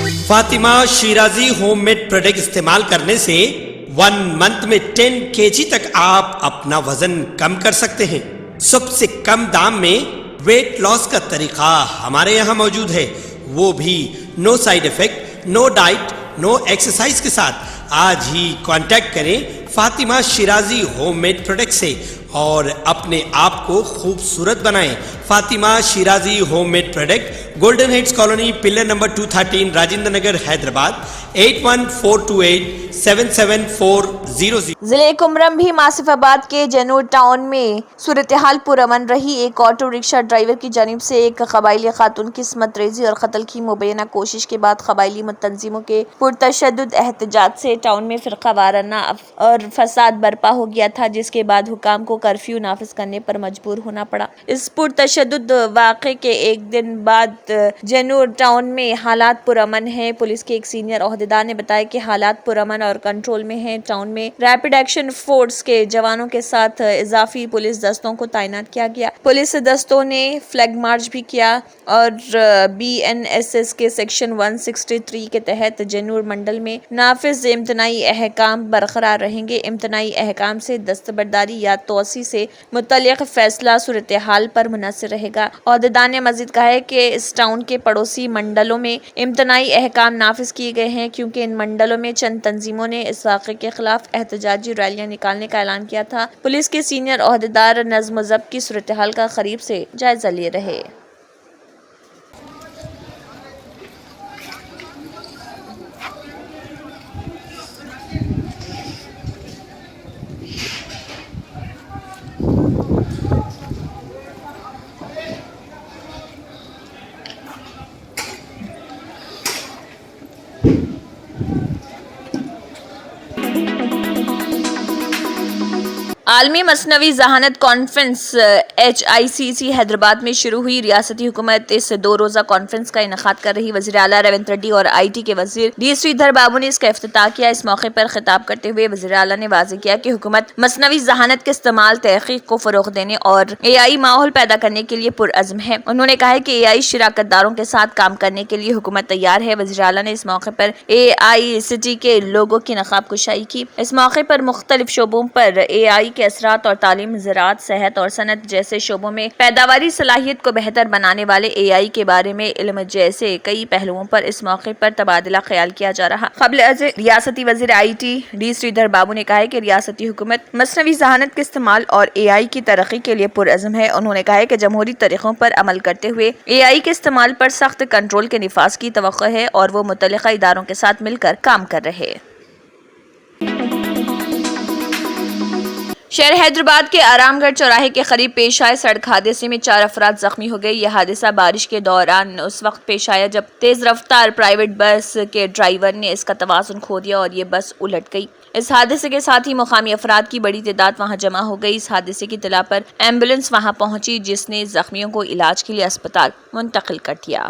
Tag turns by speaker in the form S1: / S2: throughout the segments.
S1: Fatima Shirazi home made product استعمال کرنے سے 1 منتھ میں 10 kg تک آپ اپنا وزن کم کر سکتے ہیں۔ سب سے کم دام میں ویٹ لاس کا طریقہ ہمارے یہاں موجود ہے، وہ بھی no side effect, no diet, no exercise کے ساتھ۔ آج ہی کانٹیکٹ کریں Fatima Shirazi home made product سے اور اپنے آپ کو خوبصورت بنائیں۔ Fatima Shirazi home made product, golden heights colony, pillar number 213، Rajendra Nagar, Hyderabad, 8142877400۔
S2: ضلع کمرم بھی آصف آباد کے جنور ٹاؤن میں صورتحال پرامن رہی۔ ایک آٹو رکشہ ڈرائیور کی جانب سے ایک قبائلی خاتون کی عصمت ریزی اور قتل کی مبینہ کوشش کے بعد قبائلی تنظیموں کے پرتشدد احتجاج سے ٹاؤن میں فرقہ وارانہ اور فساد برپا ہو گیا تھا، جس کے بعد حکام کو کرفیو نافذ کرنے پر مجبور ہونا پڑا۔ اس پرتشدد واقعے کے ایک دن بعد جنور ٹاؤن میں حالات پرامن ہیں۔ پولیس کے ایک سینئر عہدیدار نے بتایا کہ حالات پرامن اور کنٹرول میں ہیں۔ ٹاؤن میں ریپڈ ایکشن فورس کے جوانوں کے ساتھ اضافی پولیس دستوں کو تعینات کیا گیا۔ پولیس دستوں نے فلیگ مارچ بھی کیا اور BNSS کے سیکشن 163 کے تحت جنور منڈل میں نافذ امتناعی احکام برقرار رہیں گے۔ امتناعی احکام سے دستبرداری یا توسیع سے متعلق فیصلہ صورتحال پر منحصر رہے گا۔ عہدیدار نے مزید کہا ہے کہ اس ٹاؤن کے پڑوسی منڈلوں میں امتناعی احکام نافذ کیے گئے ہیں کیونکہ ان منڈلوں میں چند تنظیموں نے اس واقعے کے خلاف احتجاجی ریلیاں نکالنے کا اعلان کیا تھا۔ پولیس کے سینئر عہدیدار نظم و ضبط کی صورتحال کا قریب سے جائزہ لیے رہے۔ عالمی مصنوعی ذہانت کانفرنس HICC حیدرآباد میں شروع ہوئی۔ ریاستی حکومت اس 2 روزہ کانفرنس کا انعقاد کر رہی۔ وزیر اعلیٰ ریونت ریڈی اور IT کے وزیر ڈی سریدھر بابو نے اس کا افتتاح کیا۔ اس موقع پر خطاب کرتے ہوئے وزیر اعلیٰ نے واضح کیا کہ حکومت مصنوعی ذہانت کے استعمال، تحقیق کو فروغ دینے اور AI ماحول پیدا کرنے کے لیے پرعزم ہے۔ انہوں نے کہا ہے کہ AI شراکت داروں کے ساتھ کام کرنے کے لیے حکومت تیار ہے۔ وزیر اعلیٰ نے اس موقع پر AI سٹی کے لوگو کی نقاب کشائی کی۔ اس موقع پر مختلف شعبوں پر AI کے اثرات اور تعلیم، زراعت، صحت اور صنعت جیسے شعبوں میں پیداواری صلاحیت کو بہتر بنانے والے AI کے بارے میں علم جیسے کئی پہلوؤں پر اس موقع پر تبادلہ خیال کیا جا رہا۔ قبل ریاستی وزیر IT ڈی سریدھر بابو نے کہا ہے کہ ریاستی حکومت مصنوعی ذہانت کے استعمال اور AI کی ترقی کے لیے پرعزم ہے۔ انہوں نے کہا ہے کہ جمہوری طریقوں پر عمل کرتے ہوئے AI کے استعمال پر سخت کنٹرول کے نفاذ کی توقع ہے اور وہ متعلقہ اداروں کے ساتھ مل کر کام کر رہے۔ شہر حیدرآباد کے آرام گڑھ چوراہے کے قریب پیش آئے سڑک حادثے میں 4 افراد زخمی ہو گئے۔ یہ حادثہ بارش کے دوران اس وقت پیش آیا جب تیز رفتار پرائیویٹ بس کے ڈرائیور نے اس کا توازن کھو دیا اور یہ بس الٹ گئی۔ اس حادثے کے ساتھ ہی مقامی افراد کی بڑی تعداد وہاں جمع ہو گئی۔ اس حادثے کی اطلاع پر ایمبولینس وہاں پہنچی جس نے زخمیوں کو علاج کے لیے اسپتال منتقل کر دیا۔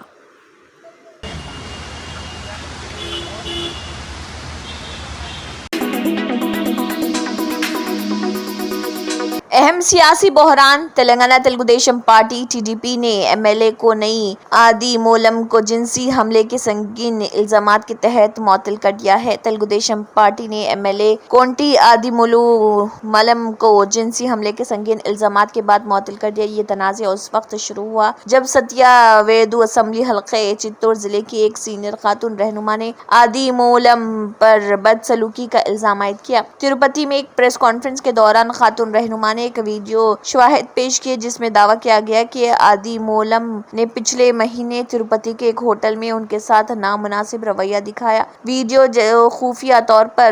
S2: اہم سیاسی بحران، تلنگانہ تلگو دیشم پارٹی TDP نے MLA کو نئی آدی مولم کو جنسی حملے کے سنگین الزامات کے تحت معطل کر دیا ہے۔ تلگو دیشم پارٹی نے MLA کونٹی آدی مولم کو جنسی حملے کے سنگین الزامات کے بعد معطل کر دیا۔ یہ تنازع اس وقت شروع ہوا جب ستیا ویدو اسمبلی حلقے چتور ضلع کی ایک سینئر خاتون رہنما نے آدی مولم پر بدسلوکی کا الزام عائد کیا۔ تروپتی میں ایک پریس کانفرنس کے دوران خاتون رہنما نے ایک ویڈیو شواہد پیش کیے جس میں دعویٰ کیا گیا کہ آدی مولم نے پچھلے مہینے تروپتی کے ایک ہوٹل میں ان کے ساتھ نامناسب رویہ دکھایا۔ ویڈیو جو خفیہ طور پر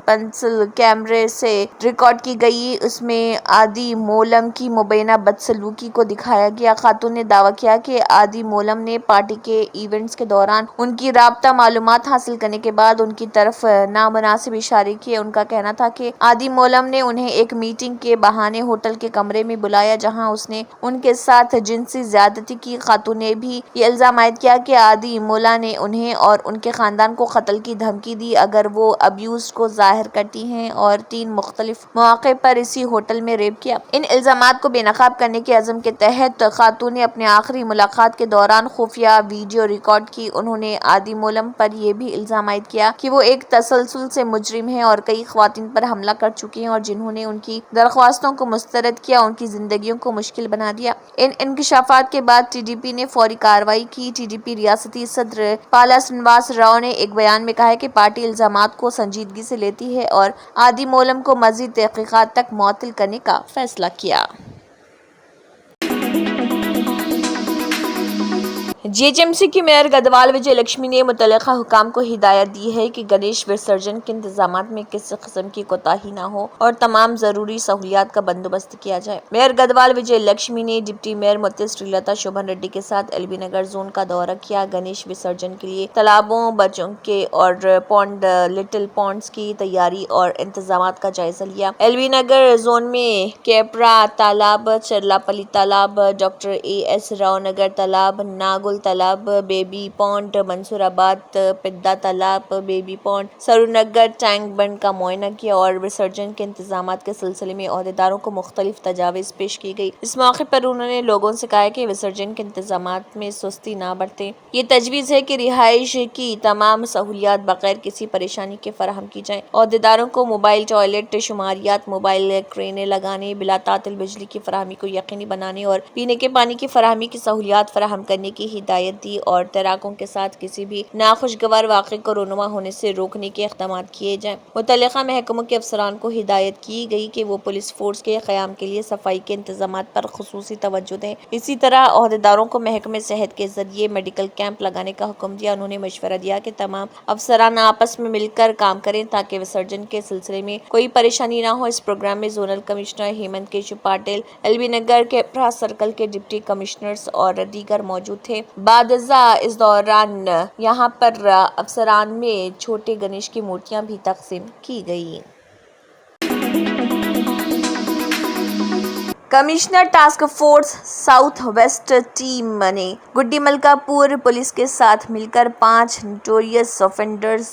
S2: پنسل کیمرے سے ریکارڈ کی گئی، اس میں آدی مولم کی مبینہ بدسلوکی کو دکھایا گیا۔ خاتون نے دعویٰ کیا کہ آدی مولم نے پارٹی کے ایونٹس کے دوران ان کی رابطہ معلومات حاصل کرنے کے بعد ان کی طرف نامناسب اشارے کیے۔ ان کا کہنا تھا کہ آدی مولم نے انہیں ایک میٹنگ کے بہانے ہوٹل کے کمرے میں بلایا جہاں اس نے ان کے ساتھ جنسی زیادتی کی۔ خاتون نے بھی یہ الزام عائد کیا کہ عادی مولا نے انہیں اور ان کے خاندان کو قتل کی دھمکی دی اگر وہ ابیوز کو ظاہر کرتی ہیں اور 3 مختلف مواقع پر اسی ہوٹل میں ریپ کیا۔ ان الزامات کو بے نقاب کرنے کے عزم کے تحت خاتون نے اپنے آخری ملاقات کے دوران خفیہ ویڈیو ریکارڈ کی۔ انہوں نے عادی مولم پر یہ بھی الزام عائد کیا کہ وہ ایک تسلسل سے مجرم ہیں اور کئی خواتین پر حملہ کر چکے ہیں اور جنہوں نے ان کی درخواستوں کو مسترد کیا، ان کی زندگیوں کو مشکل بنا دیا۔ ان انکشافات کے بعد ٹی ڈی پی نے فوری کارروائی کی۔ ٹی ڈی پی ریاستی صدر پالا سرینواس راؤ نے ایک بیان میں کہا ہے کہ پارٹی الزامات کو سنجیدگی سے لیتی ہے اور عادی مولم کو مزید تحقیقات تک معطل کرنے کا فیصلہ کیا۔ جی ایچ ایم سی کی میئر گدوال وجے لکشمی نے متعلقہ حکام کو ہدایت دی ہے کہ گنیش وسرجن کے انتظامات میں کسی قسم کی کوتاہی نہ ہو اور تمام ضروری سہولیات کا بندوبست کیا جائے۔ میئر گدوال وجے لکشمی نے ڈپٹی میئر متل سری لتا شوبھن ریڈی کے ساتھ ایل بی نگر زون کا دورہ کیا۔ گنیش وسرجن کے لیے تالابوں، بچوں کے اور پونڈ لٹل پونڈز کی تیاری اور انتظامات کا جائزہ لیا۔ ایل بی نگر زون میں کیپرا تالاب، چرلاپلی تالاب، doctor A S Rao Nagar تالاب، ناگل تالاب، بیبی پونڈ، منصور آباد پدا تالاب، بیبی پونڈ، سرو نگر ٹینک بنڈ کا معائنہ کیا اور وسرجن کے انتظامات کے سلسلے میں عہدیداروں کو مختلف تجاویز پیش کی گئی۔ اس موقع پر انہوں نے لوگوں سے کہا کہ وسرجن کے انتظامات میں سستی نہ برتیں۔ یہ تجویز ہے کہ رہائش کی تمام سہولیات بغیر کسی پریشانی کے فراہم کی جائیں۔ عہدیداروں کو موبائل ٹوائلٹ، شماریات، موبائل کرینیں لگانے، بلا تعطل بجلی کی فراہمی کو یقینی بنانے اور پینے کے پانی کی فراہمی کی سہولیات فراہم کرنے کی ہدایت دی اور تیراکوں کے ساتھ کسی بھی ناخوشگوار واقعے کو رونما ہونے سے روکنے کے اقدامات کیے جائیں۔ متعلقہ محکموں کے افسران کو ہدایت کی گئی کہ وہ پولیس فورس کے قیام کے لیے صفائی کے انتظامات پر خصوصی توجہ دیں۔ اسی طرح عہدیداروں کو محکمہ صحت کے ذریعے میڈیکل کیمپ لگانے کا حکم دیا۔ انہوں نے مشورہ دیا کہ تمام افسران آپس میں مل کر کام کریں تاکہ وسرجن کے سلسلے میں کوئی پریشانی نہ ہو۔ اس پروگرام میں zonal commissioner Hemant Keshav Patil, L B Nagar کے کیپرا سرکل کے ڈپٹی کمشنرز اور دیگر موجود تھے۔ بعد ازاں اس دوران یہاں پر افسران میں چھوٹے گنیش کی مورتیاں بھی تقسیم کی گئیں۔ Commissioner task force south waste team نے گڈی ملکا پور پولیس کے ساتھ مل کر 5 نوٹوریس آفینڈرز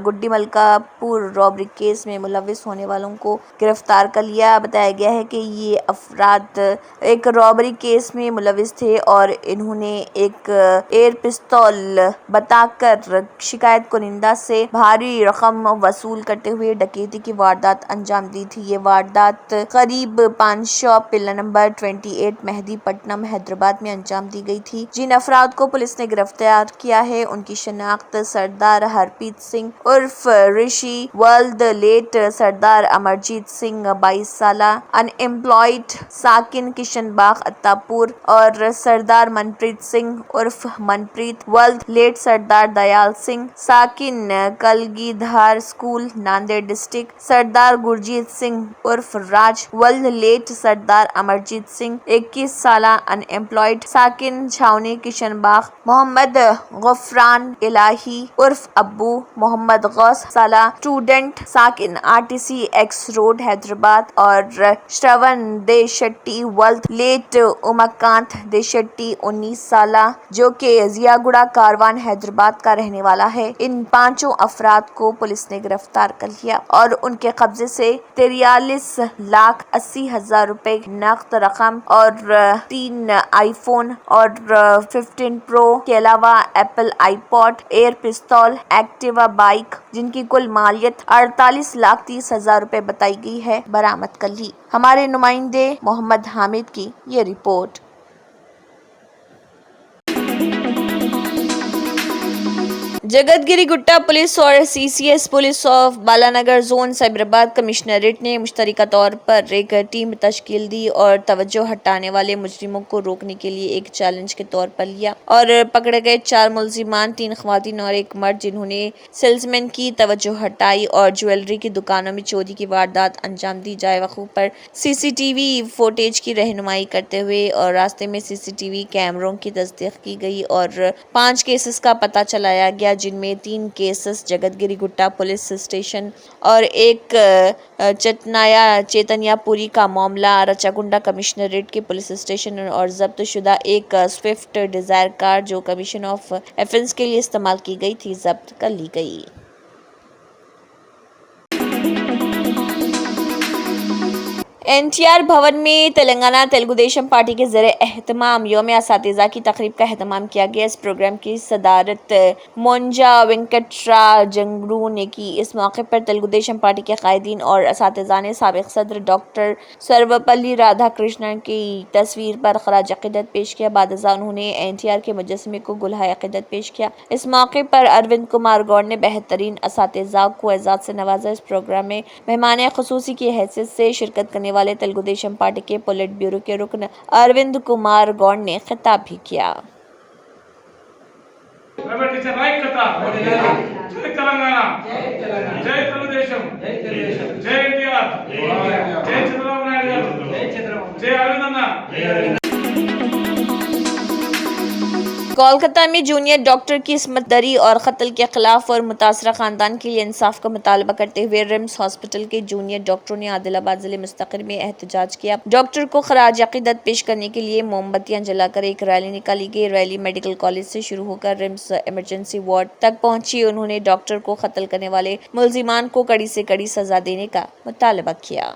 S2: گڈی ملکا پور رابری کیس میں ملوث ہونے والوں کو گرفتار کر لیا۔ بتایا گیا ہے کہ یہ افراد ایک رابری کیس میں ملوث تھے اور انہوں نے ایک ایئر پستول بتا کر شکایت کنندہ سے بھاری رقم وصول کرتے ہوئے ڈکیتی کی واردات انجام دی تھی۔ یہ واردات قریب پان شاپ پلر نمبر 28 مہدی پٹنم حیدرآباد میں انجام دی گئی تھی۔ جن افراد کو پولیس نے گرفتار کیا ہے ان کی شناخت سردار ہرپریت سنگھ عرف رشی ولد، لیٹ سردار امرجیت سنگھ 22 سالہ ان ایمپلائڈ ساکن کشن باغ اتاپور اور سردار منپریت سنگھ عرف منپریت ولد، لیٹ سردار دیال سنگھ ساکن کلگی دھار اسکول ناندیڑ ڈسٹرکٹ، سردار گرجیت سنگھ عرف راج ولد، لیٹ سردار امرجیت سنگھ 21 سالہ ان ایمپلائڈ ساکن چھاؤنی کشن باغ، محمد غفران الہی عرف ابو، محمد غوث سالہ اسٹوڈنٹ ساکن RTC ایکس روڈ حیدرآباد اور شرون دے شیٹی ولد، لیٹ اماکانت دے شیٹی 19 سالہ جو کہ ضیا گڑا کاروان حیدرآباد کا رہنے والا ہے۔ ان 5 افراد کو پولیس نے گرفتار کر لیا اور ان کے قبضے سے 43,80,000 روپے نقد رقم اور 3 آئی فون اور 15 پرو کے علاوہ ایپل آئی پوڈ، ایئر پستول، ایکٹیوا بائک جن کی کل مالیت 48,30,000 روپے بتائی گئی ہے برآمد کر لی۔ ہمارے نمائندے محمد حامد کی یہ report. Jagadgiri Gutta police اور CCS police of Balanagar zone Cyberabad commissionerate نے مشترکہ طور پر ایک ٹیم تشکیل دی اور توجہ ہٹانے والے مجرموں کو روکنے کے لیے ایک چیلنج کے طور پر لیا اور پکڑے گئے 4 ملزمان، 3 خواتین اور 1 مرد جنہوں نے سیلزمین کی توجہ ہٹائی اور جیولری کی دکانوں میں چوری کی واردات انجام دی۔ جائے وقوع پر CCTV فوٹیج کی رہنمائی کرتے ہوئے اور راستے میں CCTV کیمروں کی تصدیق کی گئی اور 5 کیسز کا پتہ چلایا گیا جن میں 3 کیسز جگت گری گٹا پولیس اسٹیشن اور ایک چیتنیا پوری کا معاملہ رچاگنڈا کمشنریٹ کے پولیس اسٹیشن اور ضبط شدہ ایک سوئفٹ ڈیزائر کار جو کمیشن آف ایفنس کے لیے استعمال کی گئی تھی ضبط کر لی گئی۔ NTR بھون میں تلنگانہ تیلگو دیشم پارٹی کے زیر اہتمام یوم اساتذہ کی تقریب کا اہتمام کیا گیا۔ اس پروگرام کی صدارت مونجا وینکٹرا جنگرو نے کی۔ اس موقع پر تیلگو دیشم پارٹی کے قائدین اور اساتذہ نے سابق صدر ڈاکٹر سروپلی رادھا کرشنن کی تصویر پر خراج عقیدت پیش کیا۔ بعد ازاں انہوں نے NTR کے مجسمے کو گلہائے عقیدت پیش کیا۔ اس موقع پر اروند کمار گوڑ نے بہترین اساتذہ کو اعزاز سے نوازا۔ اس پروگرام میں مہمان خصوصی کی حیثیت سے شرکت کرنے والے تیلگو دیشم پارٹی کے پولیٹ بیورو کے رکن اروند کمار گوڑ نے خطاب بھی کیا۔ کولکتہ میں جونیئر ڈاکٹر کی عصمت دری اور قتل کے خلاف اور متاثرہ خاندان کے لیے انصاف کا مطالبہ کرتے ہوئے رمس ہاسپٹل کے جونیئر ڈاکٹروں نے عادل آباد ضلع مستقر میں احتجاج کیا۔ ڈاکٹر کو خراج عقیدت پیش کرنے کے لیے موم بتیاں جلا کر ایک ریلی نکالی گئی۔ ریلی میڈیکل کالج سے شروع ہو کر رمس ایمرجنسی وارڈ تک پہنچی۔ انہوں نے ڈاکٹر کو قتل کرنے والے ملزمان کو کڑی سے کڑی سزا دینے کا مطالبہ کیا۔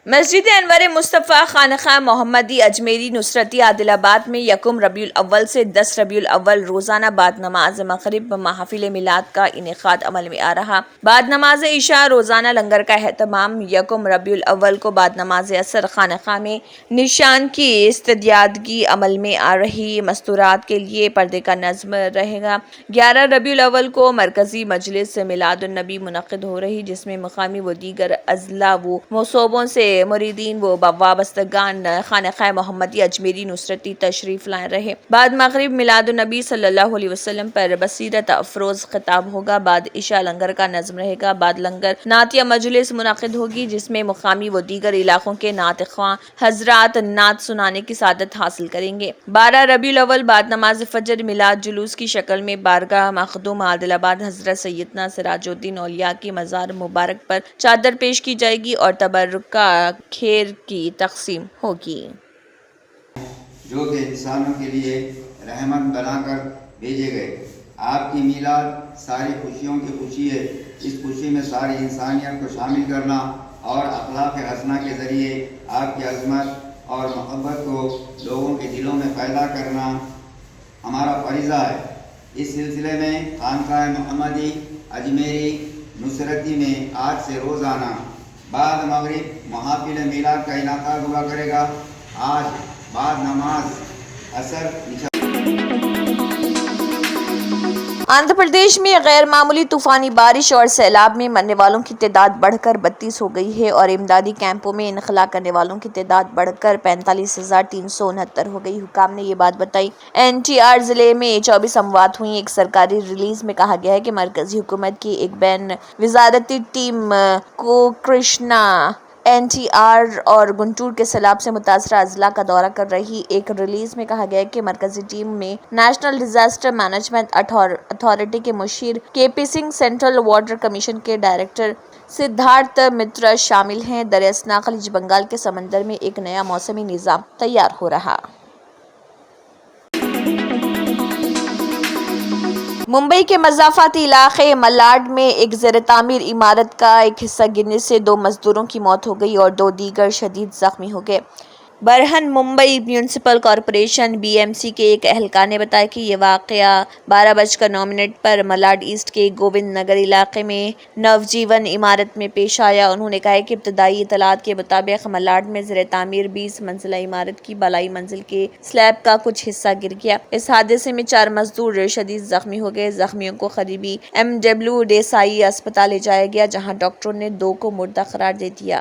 S2: مسجد انور مصطفیٰ خانقاہ محمدی اجمیری نصرتی عادل آباد میں 1 ربیع الاول سے 10 ربیع الاول روزانہ بعد نماز مغرب محافل میلاد کا انعقاد عمل میں آ رہا۔ بعد نماز عشاء روزانہ لنگر کا اہتمام 1 ربیع الاول کو بعد نماز عصر خانقاہ میں نشان کی استعدادگی عمل میں آ رہی مستورات کے لیے پردے کا نظم رہے گا۔ 11 ربیع الاول کو مرکزی مجلس میلاد النبی منعقد ہو رہی جس میں مقامی و دیگر اضلاع و صوبوں سے مریدین و وابستگان خانقاہ محمدی اجمیری نصرتی تشریف لائے رہے۔ بعد مغرب میلاد النبی صلی اللہ علیہ وسلم پر بصیرت افروز خطاب ہوگا۔ بعد عشاء لنگر کا نظم رہے گا۔ بعد لنگر نعتیہ مجلس منعقد ہوگی جس میں مقامی و دیگر علاقوں کے نعت خواں حضرات نعت سنانے کی سعادت حاصل کریں گے۔ 12 ربیع الاول بعد نماز فجر میلاد جلوس کی شکل میں بارگاہ مخدوم عادل آباد حضرت سیدنا سراج الدین اولیاء کی مزار مبارک پر چادر پیش کی جائے گی اور تبرک کا کھیر کی تقسیم ہوگی۔
S3: جو کہ انسانوں کے لیے رحمت بنا کر بھیجے گئے۔ آپ کی میلاد ساری خوشیوں کی خوشی ہے۔ اس خوشی میں ساری انسانیت کو شامل کرنا اور اخلاق حسنہ کے ذریعے آپ کی عظمت اور محبت کو لوگوں کے دلوں میں پیدا کرنا ہمارا فریضہ ہے۔ اس سلسلے میں خانقاہ محمدی اجمیری نصرتی میں آج سے روزانہ بعد مغرب محافل میلاد کا انعقاد ہوا کرے گا۔ آج بعد نماز عصر
S2: آندھرا پردیش میں غیر معمولی طوفانی بارش اور سیلاب میں مرنے والوں کی تعداد بڑھ کر 32 ہو گئی ہے اور امدادی کیمپوں میں انخلا کرنے والوں کی تعداد بڑھ کر 45,369 ہو گئی۔ حکام نے یہ بات بتائی۔ NTR ضلع میں 24 اموات ہوئی۔ ایک سرکاری ریلیز میں کہا گیا ہے کہ مرکزی حکومت کی ایک بین وزارتی ٹیم کو کرشنا NTR اور گنٹور کے سیلاب سے متاثرہ اضلاع کا دورہ کر رہی۔ ایک ریلیز میں کہا گیا ہے کہ مرکزی ٹیم میں نیشنل ڈیزاسٹر مینجمنٹ اتھارٹی کے مشیر KP Singh, central water commission کے ڈائریکٹر سدھارتھ مترا شامل ہیں۔ دریاسنا خلیج بنگال کے سمندر میں ایک نیا موسمی نظام تیار ہو رہا۔ ممبئی کے مضافاتی علاقے ملاڈ میں ایک زیر تعمیر عمارت کا ایک حصہ گرنے سے 2 مزدوروں کی موت ہو گئی اور 2 دیگر شدید زخمی ہو گئے۔ Brihan Mumbai municipal corporation BMC کے ایک اہلکار نے بتایا کہ یہ واقعہ 12:09 پر ملاڈ ایسٹ کے گووند نگر علاقے میں نوجیون عمارت میں پیش آیا۔ انہوں نے کہا کہ ابتدائی اطلاعات کے مطابق ملاڈ میں زیر تعمیر 20 منزلہ عمارت کی بالائی منزل کے سلیب کا کچھ حصہ گر گیا۔ اس حادثے میں 4 مزدور شدید زخمی ہو گئے۔ زخمیوں کو قریبی MW دیسائی اسپتال لے جایا گیا جہاں ڈاکٹروں نے 2 کو مردہ قرار دے دیا۔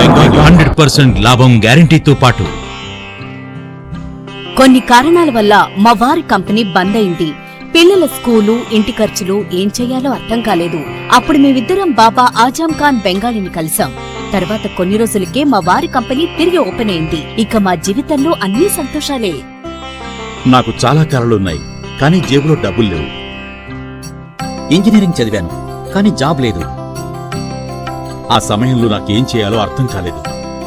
S4: బెంగాలీ 100% లాభం గ్యారెంటీతో పాటు
S5: కొన్ని కారణాల వల్ల మా వారి కంపెనీ బంద్ అయింది. పిల్లల స్కూలు, ఇంటి ఖర్చులు ఏం చెయ్యాలో అర్థం కాలేదు. అప్పుడు మేమిద్దరం బాబా ఆజం ఖాన్ బెంగాలీని కలిసాం. తర్వాత కొన్ని రోజులకే మా వారి కంపెనీ తిరిగి ఓపెన్ అయింది. ఇక మా జీవితంలో అన్ని సంతోషాలే.
S6: నాకు చాలా కలలున్నాయి, కానీ జేబులో డబ్బులు లేవు.
S7: ఇంజనీరింగ్ చదివాను, కానీ జాబ్ లేదు.
S6: ఆ సమయంలో నాకేం చేయాలో అర్థం కాలేదు.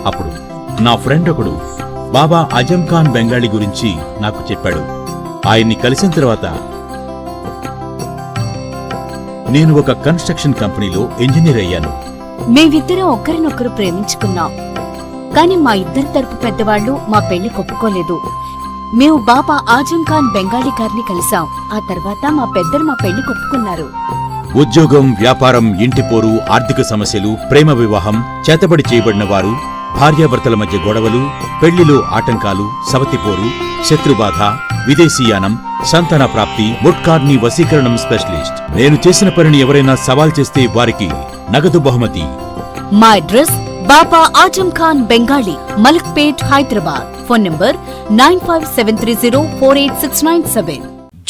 S6: అప్పుడు నా ఫ్రెండ్ ఒకడు బాబా ఆజం ఖాన్ బెంగాలీ గురించి నాకు చెప్పాడు. ఆయన్ని కలిసిన తర్వాత నేను ఒక కన్స్ట్రక్షన్ కంపెనీలో ఇంజనీర్ అయ్యాను.
S5: మేమిద్దరం ఒకరినొకరు ప్రేమించుకున్నాం. కాని మా ఇద్దరి తరపు పెద్దవాళ్లు మా పెళ్లి ఒప్పుకోలేదు. మేము బాబా ఆజం ఖాన్ బెంగాలీ గారిని కలిసాం. ఆ తర్వాత మా పెద్దలు మా పెళ్లి ఒప్పుకున్నారు.
S6: ఉద్యోగం, వ్యాపారం, ఇంటి పోరు, ఆర్థిక సమస్యలు, ప్రేమ వివాహం, చేతబడి చేయబడిన వారు, భార్యాభర్తల మధ్య గొడవలు, పెళ్లిలో ఆటంకాలు, సవతిపోరు, శత్రుబాధ, విదేశీయానం, సంతాన ప్రాప్తి, ముట్కార్ని వశీకరణం స్పెషలిస్ట్. నేను చేసిన పనిని ఎవరైనా సవాల్ చేస్తే వారికి నగదు బహుమతి.
S5: మా address Baba Azam Khan Bengali, Malakpet, Hyderabad. Phone number 9573048697.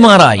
S4: MRI,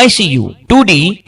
S4: ICU, 2D